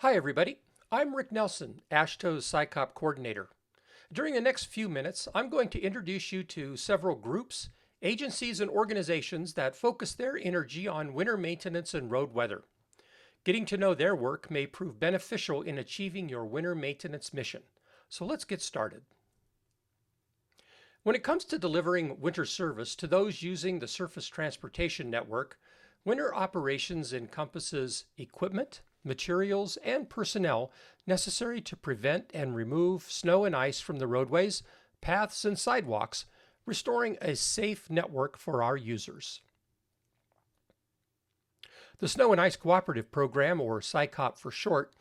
Hi, everybody. I'm Rick Nelson, AASHTO's SciCoP coordinator. During the next few minutes, I'm going to introduce you to several groups, agencies, and organizations that focus their energy on winter maintenance and road weather. Getting to know their work may prove beneficial in achieving your winter maintenance mission. So let's get started. When it comes to delivering winter service to those using the surface transportation network, winter operations encompasses equipment, materials, and personnel necessary to prevent and remove snow and ice from the roadways, paths, and sidewalks, restoring a safe network for our users. The Snow and Ice Cooperative Program, or SciCoP for short,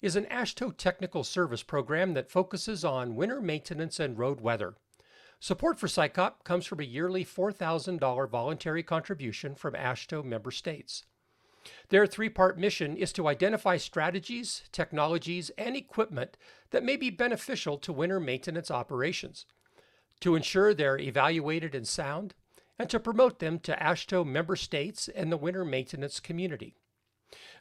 is an AASHTO technical service program that focuses on winter maintenance and road weather. Support for SciCoP comes from a yearly $4,000 voluntary contribution from AASHTO member states. Their three-part mission is to identify strategies, technologies, and equipment that may be beneficial to winter maintenance operations, to ensure they're evaluated and sound, and to promote them to AASHTO member states and the winter maintenance community.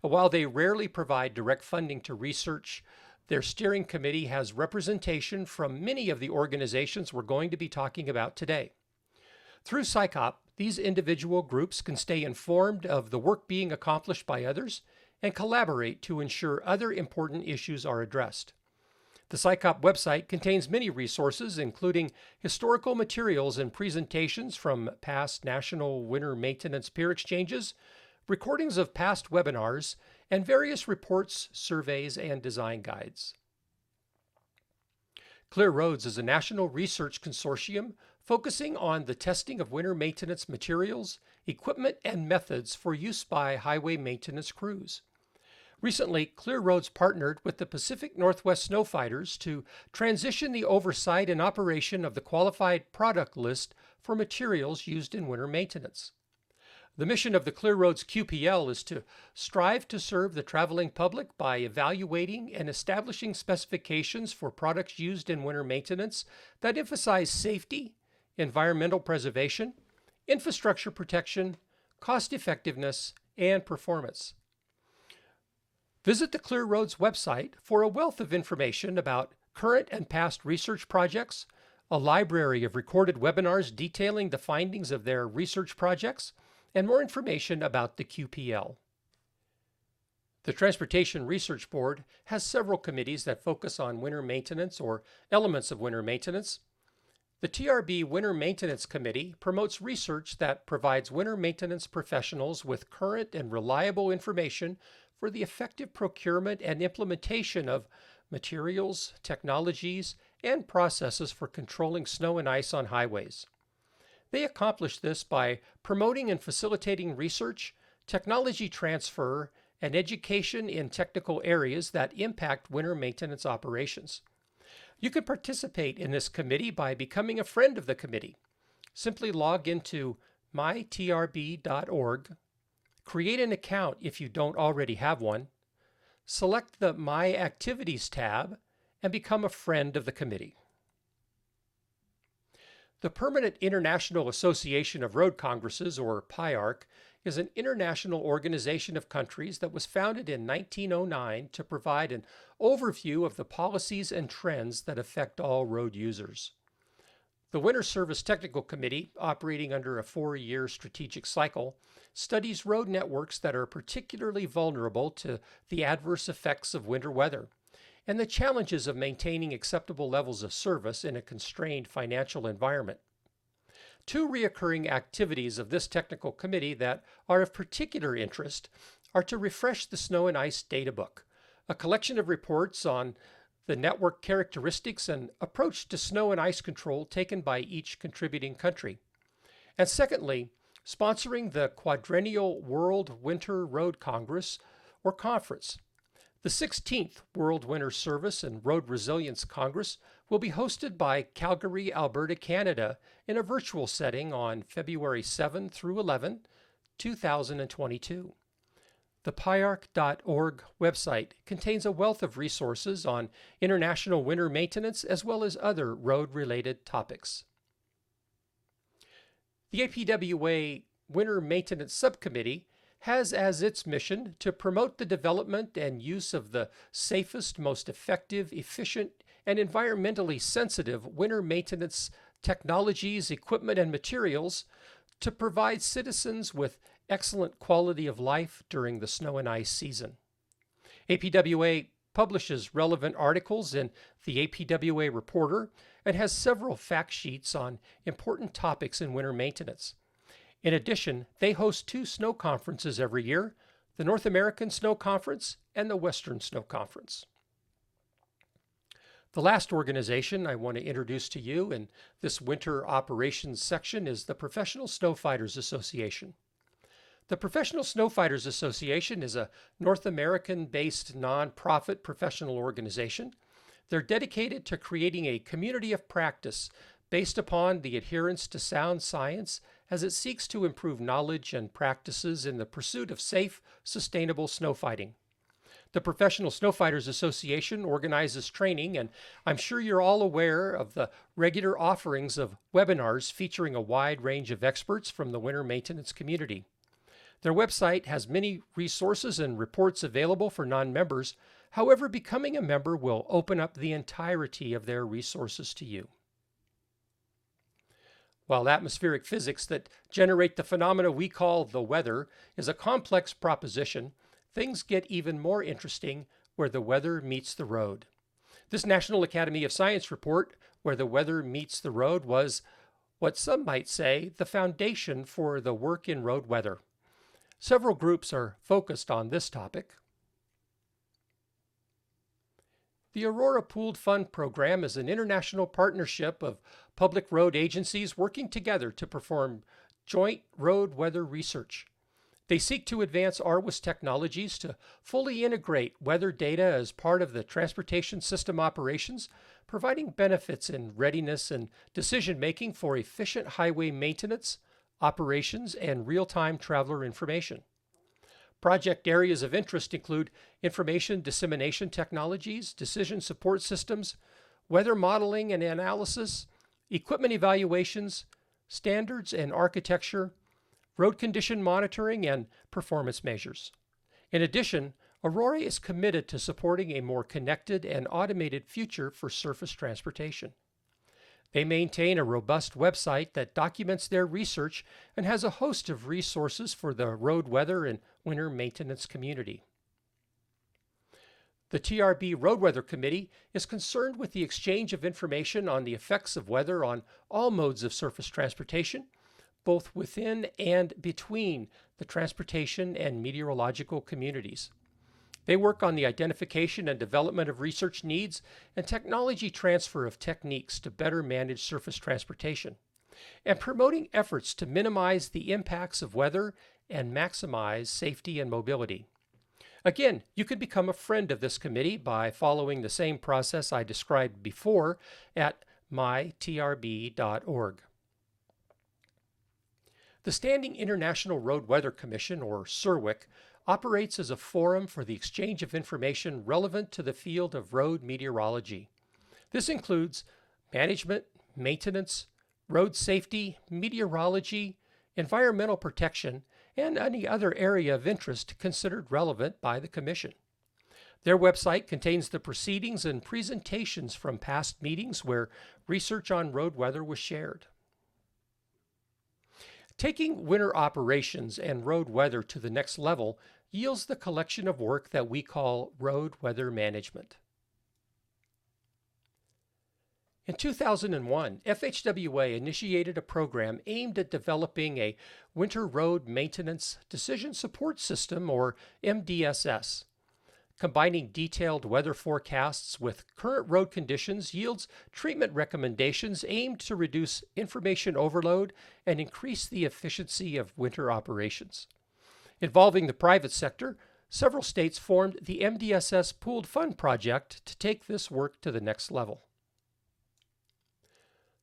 While they rarely provide direct funding to research, their steering committee has representation from many of the organizations we're going to be talking about today. Through SciCoP, these individual groups can stay informed of the work being accomplished by others and collaborate to ensure other important issues are addressed. The SciCoP website contains many resources, including historical materials and presentations from past National Winter Maintenance Peer Exchanges, recordings of past webinars, and various reports, surveys, and design guides. Clear Roads is a national research consortium focusing on the testing of winter maintenance materials, equipment, and methods for use by highway maintenance crews. Recently, Clear Roads partnered with the Pacific Northwest Snow Fighters to transition the oversight and operation of the qualified product list for materials used in winter maintenance. The mission of the Clear Roads QPL is to strive to serve the traveling public by evaluating and establishing specifications for products used in winter maintenance that emphasize safety, environmental preservation, infrastructure protection, cost effectiveness, and performance. Visit the Clear Roads website for a wealth of information about current and past research projects, a library of recorded webinars detailing the findings of their research projects, and more information about the QPL. The Transportation Research Board has several committees that focus on winter maintenance or elements of winter maintenance. The TRB Winter Maintenance Committee promotes research that provides winter maintenance professionals with current and reliable information for the effective procurement and implementation of materials, technologies, and processes for controlling snow and ice on highways. They accomplish this by promoting and facilitating research, technology transfer, and education in technical areas that impact winter maintenance operations. You can participate in this committee by becoming a friend of the committee. Simply log into mytrb.org, create an account if you don't already have one, select the My Activities tab, and become a friend of the committee. The Permanent International Association of Road Congresses, or PIARC, is an international organization of countries that was founded in 1909 to provide an overview of the policies and trends that affect all road users. The Winter Service Technical Committee, operating under a 4-year strategic cycle, studies road networks that are particularly vulnerable to the adverse effects of winter weather and the challenges of maintaining acceptable levels of service in a constrained financial environment. Two recurring activities of this technical committee that are of particular interest are to refresh the Snow and Ice Data Book, a collection of reports on the network characteristics and approach to snow and ice control taken by each contributing country. And secondly, sponsoring the Quadrennial World Winter Road Congress, or conference. The 16th World Winter Service and Road Resilience Congress will be hosted by Calgary, Alberta, Canada in a virtual setting on February 7 through 11, 2022. The PIARC.org website contains a wealth of resources on international winter maintenance as well as other road-related topics. The APWA Winter Maintenance Subcommittee has as its mission to promote the development and use of the safest, most effective, efficient, and environmentally sensitive winter maintenance technologies, equipment, and materials to provide citizens with excellent quality of life during the snow and ice season. APWA publishes relevant articles in the APWA Reporter and has several fact sheets on important topics in winter maintenance. In addition, they host 2 snow conferences every year, the North American Snow Conference and the Western Snow Conference. The last organization I want to introduce to you in this winter operations section is the Professional Snowfighters Association. The Professional Snowfighters Association is a North American-based nonprofit professional organization. They're dedicated to creating a community of practice based upon the adherence to sound science as it seeks to improve knowledge and practices in the pursuit of safe, sustainable snowfighting. The Professional Snowfighters Association organizes training, and I'm sure you're all aware of the regular offerings of webinars featuring a wide range of experts from the winter maintenance community. Their website has many resources and reports available for non-members. However, becoming a member will open up the entirety of their resources to you. While atmospheric physics that generate the phenomena we call the weather is a complex proposition, things get even more interesting where the weather meets the road. This National Academy of Science report, Where the Weather Meets the Road, was what some might say the foundation for the work in road weather. Several groups are focused on this topic. The Aurora Pooled Fund Program is an international partnership of public road agencies working together to perform joint road weather research. They seek to advance ARWIS technologies to fully integrate weather data as part of the transportation system operations, providing benefits in readiness and decision-making for efficient highway maintenance, operations, and real-time traveler information. Project areas of interest include information dissemination technologies, decision support systems, weather modeling and analysis, equipment evaluations, standards and architecture, road condition monitoring, and performance measures. In addition, Aurora is committed to supporting a more connected and automated future for surface transportation. They maintain a robust website that documents their research and has a host of resources for the road weather and winter maintenance community. The TRB Road Weather Committee is concerned with the exchange of information on the effects of weather on all modes of surface transportation, both within and between the transportation and meteorological communities. They work on the identification and development of research needs and technology transfer of techniques to better manage surface transportation, and promoting efforts to minimize the impacts of weather and maximize safety and mobility. Again, you can become a friend of this committee by following the same process I described before at mytrb.org. The Standing International Road Weather Commission, or SIRWC, operates as a forum for the exchange of information relevant to the field of road meteorology. This includes management, maintenance, road safety, meteorology, environmental protection, and any other area of interest considered relevant by the Commission. Their website contains the proceedings and presentations from past meetings where research on road weather was shared. Taking winter operations and road weather to the next level yields the collection of work that we call road weather management. In 2001, FHWA initiated a program aimed at developing a winter road maintenance decision support system, or MDSS. Combining detailed weather forecasts with current road conditions yields treatment recommendations aimed to reduce information overload and increase the efficiency of winter operations. Involving the private sector, several states formed the MDSS Pooled Fund Project to take this work to the next level.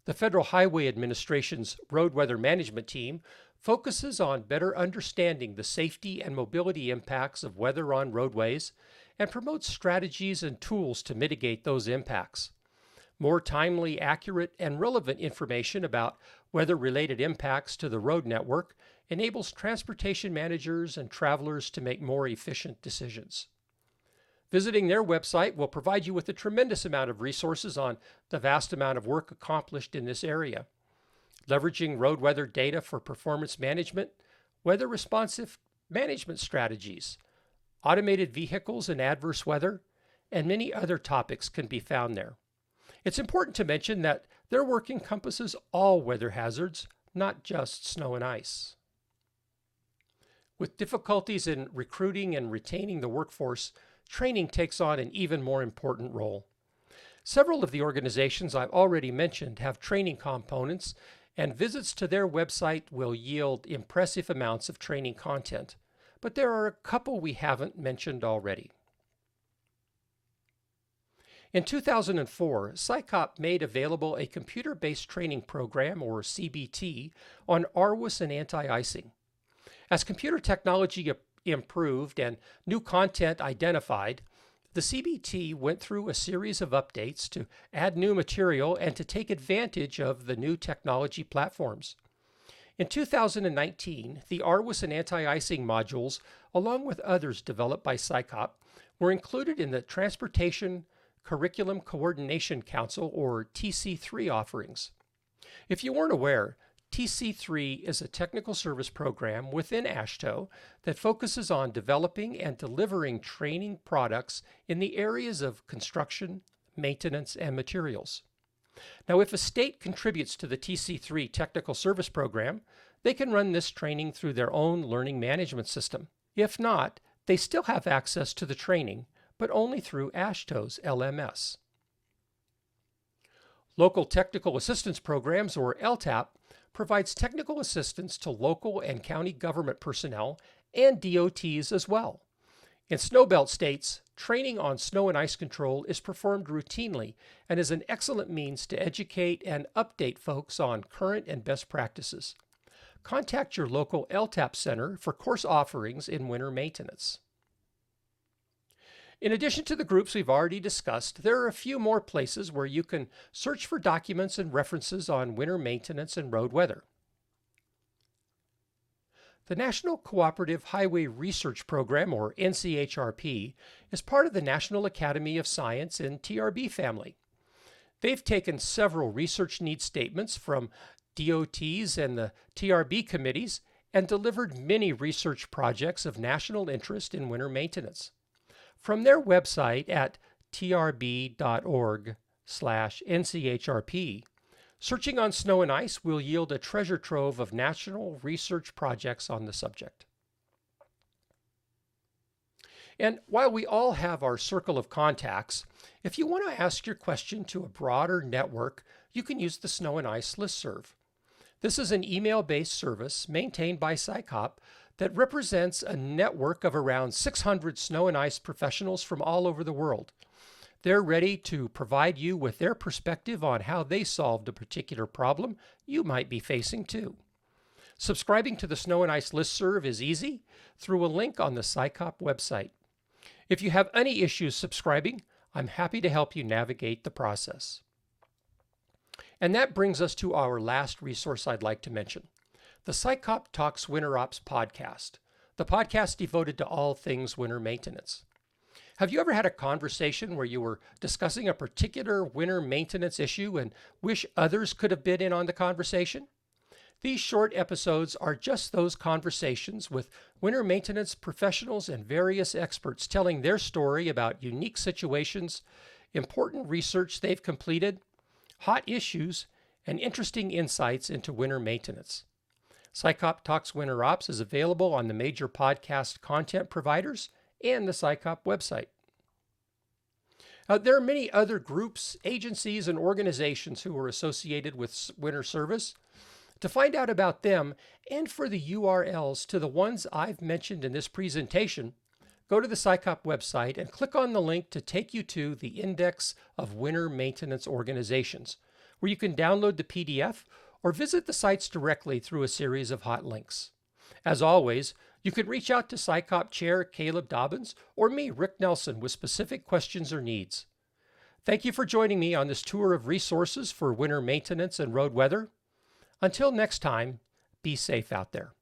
The Federal Highway Administration's Road Weather Management Team focuses on better understanding the safety and mobility impacts of weather on roadways and promotes strategies and tools to mitigate those impacts. More timely, accurate, and relevant information about weather-related impacts to the road network enables transportation managers and travelers to make more efficient decisions. Visiting their website will provide you with a tremendous amount of resources on the vast amount of work accomplished in this area. Leveraging road weather data for performance management, weather responsive management strategies, automated vehicles in adverse weather, and many other topics can be found there. It's important to mention that their work encompasses all weather hazards, not just snow and ice. With difficulties in recruiting and retaining the workforce, training takes on an even more important role. Several of the organizations I've already mentioned have training components, and visits to their website will yield impressive amounts of training content. But there are a couple we haven't mentioned already. In 2004, SICOP made available a computer-based training program, or CBT, on RWIS and anti-icing. As computer technology improved and new content identified, the CBT went through a series of updates to add new material and to take advantage of the new technology platforms. In 2019, the RWIS and anti-icing modules, along with others developed by SICOP, were included in the Transportation Curriculum Coordination Council, or TC3 offerings. If you weren't aware, TC3 is a technical service program within AASHTO that focuses on developing and delivering training products in the areas of construction, maintenance, and materials. Now, if a state contributes to the TC3 technical service program, they can run this training through their own learning management system. If not, they still have access to the training, but only through AASHTO's LMS. Local Technical Assistance Programs, or LTAP, provides technical assistance to local and county government personnel and DOTs as well. In snowbelt states, training on snow and ice control is performed routinely and is an excellent means to educate and update folks on current and best practices. Contact your local LTAP center for course offerings in winter maintenance. In addition to the groups we've already discussed, there are a few more places where you can search for documents and references on winter maintenance and road weather. The National Cooperative Highway Research Program, or NCHRP, is part of the National Academy of Science and TRB family. They've taken several research needs statements from DOTs and the TRB committees and delivered many research projects of national interest in winter maintenance. From their website at trb.org/NCHRP, searching on snow and ice will yield a treasure trove of national research projects on the subject. And while we all have our circle of contacts, if you want to ask your question to a broader network, you can use the Snow and Ice listserv. This is an email-based service maintained by SICOP that represents a network of around 600 snow and ice professionals from all over the world. They're ready to provide you with their perspective on how they solved a particular problem you might be facing too. Subscribing to the Snow and Ice listserv is easy through a link on the SICOP website. If you have any issues subscribing, I'm happy to help you navigate the process. And that brings us to our last resource I'd like to mention. The SICOP Talks Winter Ops podcast, the podcast devoted to all things winter maintenance. Have you ever had a conversation where you were discussing a particular winter maintenance issue and wish others could have been in on the conversation? These short episodes are just those conversations with winter maintenance professionals and various experts telling their story about unique situations, important research they've completed, hot issues, and interesting insights into winter maintenance. SICOP Talks Winter Ops is available on the major podcast content providers and the SICOP website. There are many other groups, agencies, and organizations who are associated with winter service. To find out about them and for the URLs to the ones I've mentioned in this presentation, go to the SICOP website and click on the link to take you to the Index of Winter Maintenance Organizations, where you can download the PDF or visit the sites directly through a series of hot links. As always, you can reach out to SICOP Chair Caleb Dobbins or me, Rick Nelson, with specific questions or needs. Thank you for joining me on this tour of resources for winter maintenance and road weather. Until next time, be safe out there.